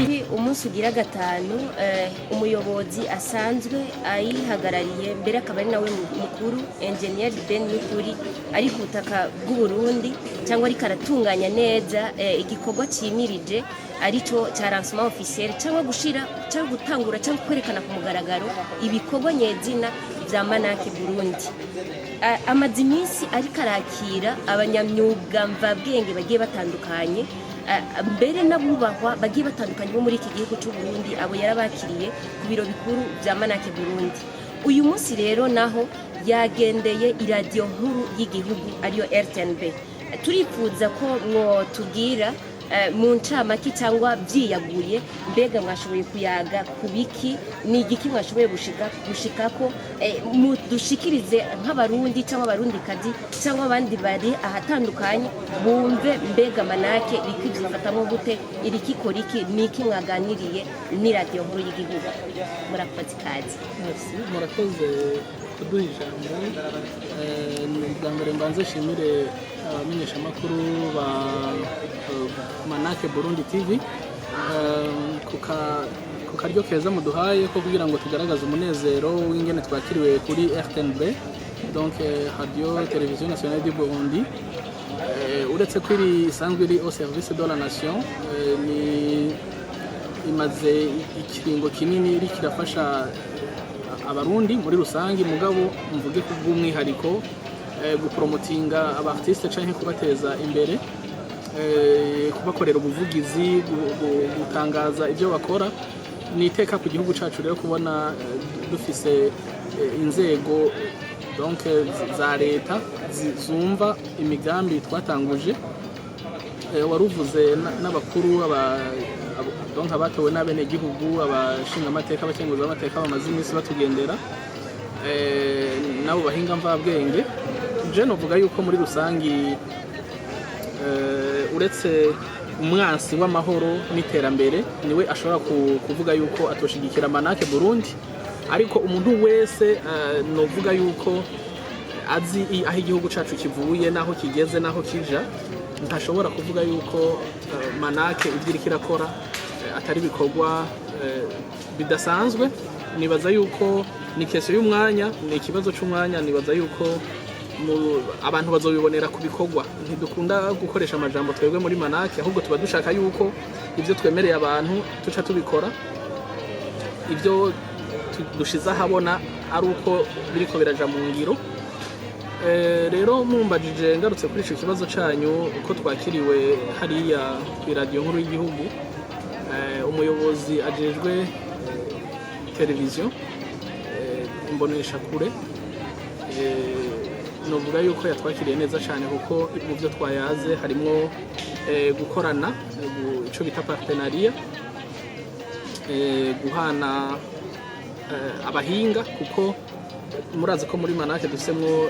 Burundi umunsi ugira gatanu umuyobozi asanzwe ayihagarariye mbere akaba ari nawe mukuru Engineer Ben Nukuri ari ku butaka bw'u Burundi cyangwa ari karatunganya neza igikorwa cimirije arico ca lancement officiel cyangwa gushira cyangwa gutangura cyangwa kwerekana ku mugaragaro ibikorwa nyezina vya Manake Burundi. Amazi iminsi ariko arakira abanyamyuga mvabwenge bagiye batandukanye mbere n'abubahwa bagiye batandukanye bo muri iki gihugu cy'u Burundi abo yarabakiriye ku biro bikuru bya Manake Burundi. Uyu munsi rero naho yagendeye iradiyo nkuru y'igihugu ariyo RTNB. Turifuza ko mwotubwira mu ncamake cyangwa byiyaguye mbega mwashoboye kuyaga kubiki ni igiki mwashoboye gushikako dushikirize nk'abarundi cyangwa abarundikazi cyangwa abandi bari ahatandukanye bumve mbega Manake ikivyifatamo gute irikikora iki niki mwaganiriye ni radio nkuru y'igihugu. Murakoze kazi. Murakoze kuduha ijambo. Bwa mbere mbanze shimire abamenyesha makuru ba Manake Burundi TV kukaryo keza muduhaye ko kugira ngo tugaragaze umunezero w'ingene twakiriwe kuri RTNB, donc Radio Télévision Nationale du Burundi. Uretse ko iri isanzwe iri au service de la nation, ni imaze ikiringo kinini iri kirafasha abarundi muri rusangi, mugabo mvuge ku bw'umwihariko gupromotinga abartiste canke kubateza imbere, kubakorera ubuvugizi, gutangaza ibyo bakora. Ni iteka ku gihugu cacu rero kubona dufise inzego donc za leta zumva imigambi twatanguje. Waruvuze n'abakuru donc abatowe n'abene gihugu, abashinga amateka, abakenguza amateka bamaze iminsi batugendera, nabo bahinga mvabwenge. Je novuga yuko muri rusangi uretse umwansi w'amahoro n'iterambere niwe ashobora kuvuga yuko atoshigikira Manake Burundi, ariko umuntu wese novuga yuko azi aho igihugu cacu kivuye naho kigeze naho kija ntashobora kuvuga yuko Manake ibyo iriko irakora atari bikorwa bidasanzwe. Nibaza yuko ni kese y'umwanya, ni ikibazo c'umwanya. Nibaza yuko abantu bazobibonera ku bikorwa. Ntidukunda gukoresha amajambo twebwe muri Manake, ahubwo tuba dushaka yuko ibyo twemereye abantu tuca tubikora, ibyo dushize ahabona ari uko biriko biraja mu ngiro. Rero mumbajije ngarutse kuri ico kibazo canyu uko twakiriwe hariya ku radio nkuru y'igihugu, umuyobozi ajejwe televiziyo imbonesha kure, novuga yuko yatwakiriye neza cyane kuko mu byo twayaze harimo gukorana ico bita partenariat, guhana abahinga, kuko murazi ko muri Manake dusemwo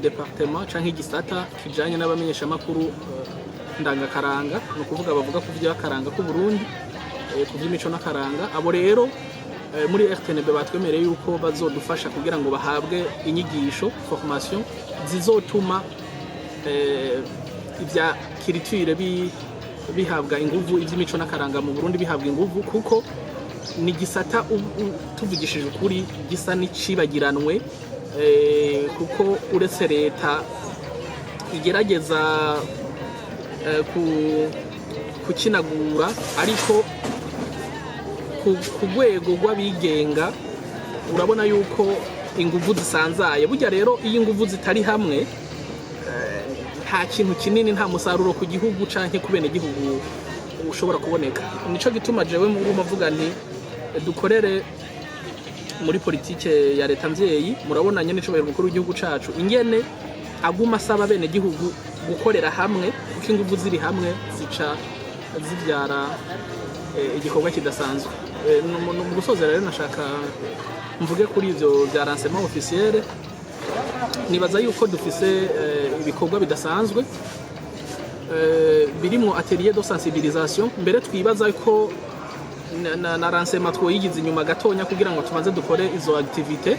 departement canke igisata kijanye n'abamenyesha makuru ndangakaranga, no kuvuga bavuga ku by'akaranga ku Burundi, ku by'imico n'akaranga. Abo rero muri RTNB batwemereye yuko bazodufasha kugira ngo bahabwe inyigisho formation zizotuma ibya culture bihabwa inguvu, iby'imico n'akaranga mu Burundi bihabwa inguvu, kuko ni gisata tuvugishije ukuri gisa n'icibagiranwe, kuko uretse leta igerageza kukinagura, ariko ku rwego rw'abigenga urabona yuko inguvu zisanzaye. Burya rero iyo inguvu zitari hamwe nta kintu kinini, nta musaruro ku gihugu canke ku bene gihugu ushobora kuboneka. Nico gituma jewe muri mavuga nti dukorere muri politike ya leta mvyeyi. Murabona nyene cyo mukuru w'igihugu cacu ingene aguma asaba bene gihugu gukorera hamwe, kuko inguvu ziri hamwe zica zibyara igikorwa kidasanzwe. Mu gusozera rero nashaka mvuge kuri ivyo bya lancement officiel. Nibaza yuko dufise ibikorwa bidasanzwe birimo atelier de sensibilisation. Mbere twibaza ko na lancement twoyigize inyuma gatonya kugira ngo tubanze dukore izo activité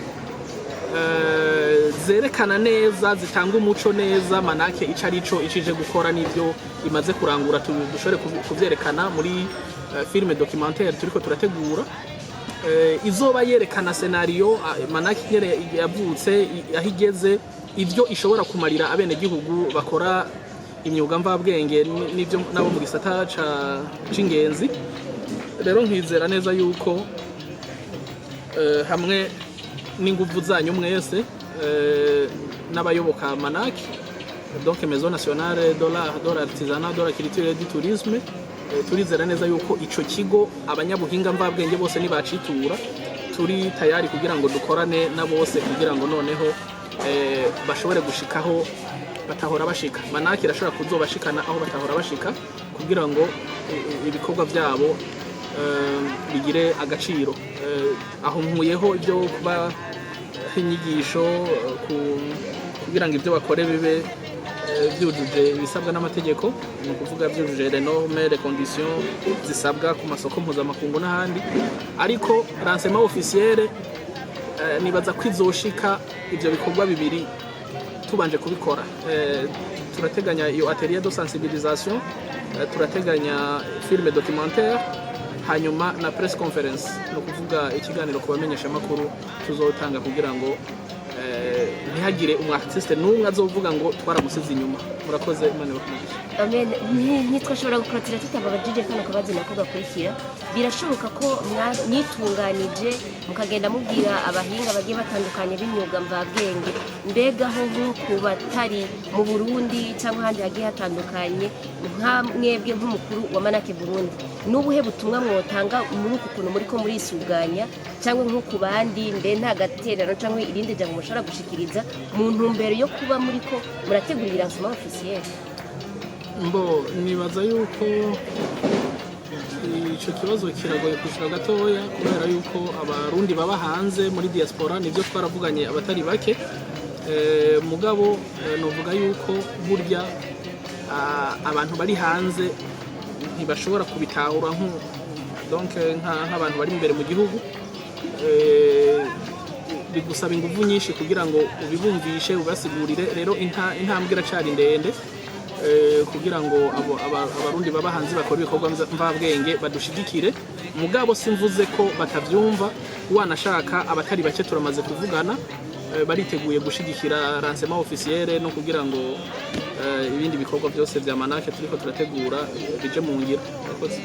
zerekana neza, zitanga umuco neza Manake icarico icije gukora n'ivyo imaze kurangura, dushobore kuvyerekana muri filime documentaire turiko turategura izoba yerekana scenario Manaki nyere yavutse aho igeze ivyo ishobora kumarira abene gihugu bakora imyuga mvabwenge n'ivyo nabo mu gisata c'ingenzi. Rero nkizera neza yuko hamwe n'inguvu zanyu mwese n'abayoboka Manaki, donc Maison Nationale de l'Artisanat, de la Culture et du Tourisme, turizera neza yuko ico kigo abanyabuhinga mvabwenge bose nibacitura turi tayari kugira ngo dukorane na bose kugira ngo noneho bashobore gushikaho batahora bashika. Manaki irashobora kuzobashikana aho batahora bashika kugira ngo ibikorwa byabo bigire agaciro. Aho nkuyeho ibyo kuba inyigisho kugira ngo ibyo bakore bibe byujuje ibisabwa n'amategeko, ni ukuvuga byujuje les normes les conditions zisabwa ku masoko mpuzamakungu n'ahandi, ariko renseignement officiel nibaza kwizoshika ivyo bikorwa bibiri tubanje kubikora. Turateganya iyo atelier de sensibilisation, turateganya filme documentaire, hanyuma na press conference, no kuvuga ikiganiro ku bamenyesha makuru tuzotanga kugira ngo ntihagire umu-artiste n'umwe azovuga ngo twaramusize inyuma. Murakoze, Imana ibakomeje. Amen. Ntitwashobora gukurikira tutababajije kano kabazo nako gakurikira. Birashoboka ko mwitunganije mukagenda mubwira abahinga bagiye batandukanye b'imyuga mvabwenge, mbega ho nk'uku batari mu Burundi cyangwa ahandi hagiye hatandukanye, nka mwebwe nk'umukuru wa Manaki Burundi, n'ubuhe butumwa mwotanga muri uku kuntu muri ko murisuganya, cyangwa nko ku bandi mbe nta gatererano cyangwa irindi jambo mushobora gushikiriza mu ntumbero yo kuba muri ko murategurira renseignement officiel? Mbo nibaza yuko ico kibazo kiragoye kushira gatoya kubera yuko abarundi baba hanze muri diaspora nivyo twaravuganye abatari bake, mugabo novuga yuko burya abantu bari hanze ntibashobora kubitahura donc nk'abantu bari imbere mu gihugu. Bigusaba ingufu nyinshi kugira ngo ubibumvishe ubasigurire. Rero intambwe iracari ndende kugira ngo abarundi baba hanze bakora ibikorwa mvabwenge badushigikire, mugabo simvuze ko batavyumva. Wanashaka abatari bake turamaze kuvugana, bariteguye gushigikira renseignement officiel no kugira ngo ibindi bikorwa byose vya Manaki turiko turategura bije mu ngiro. Murakoze.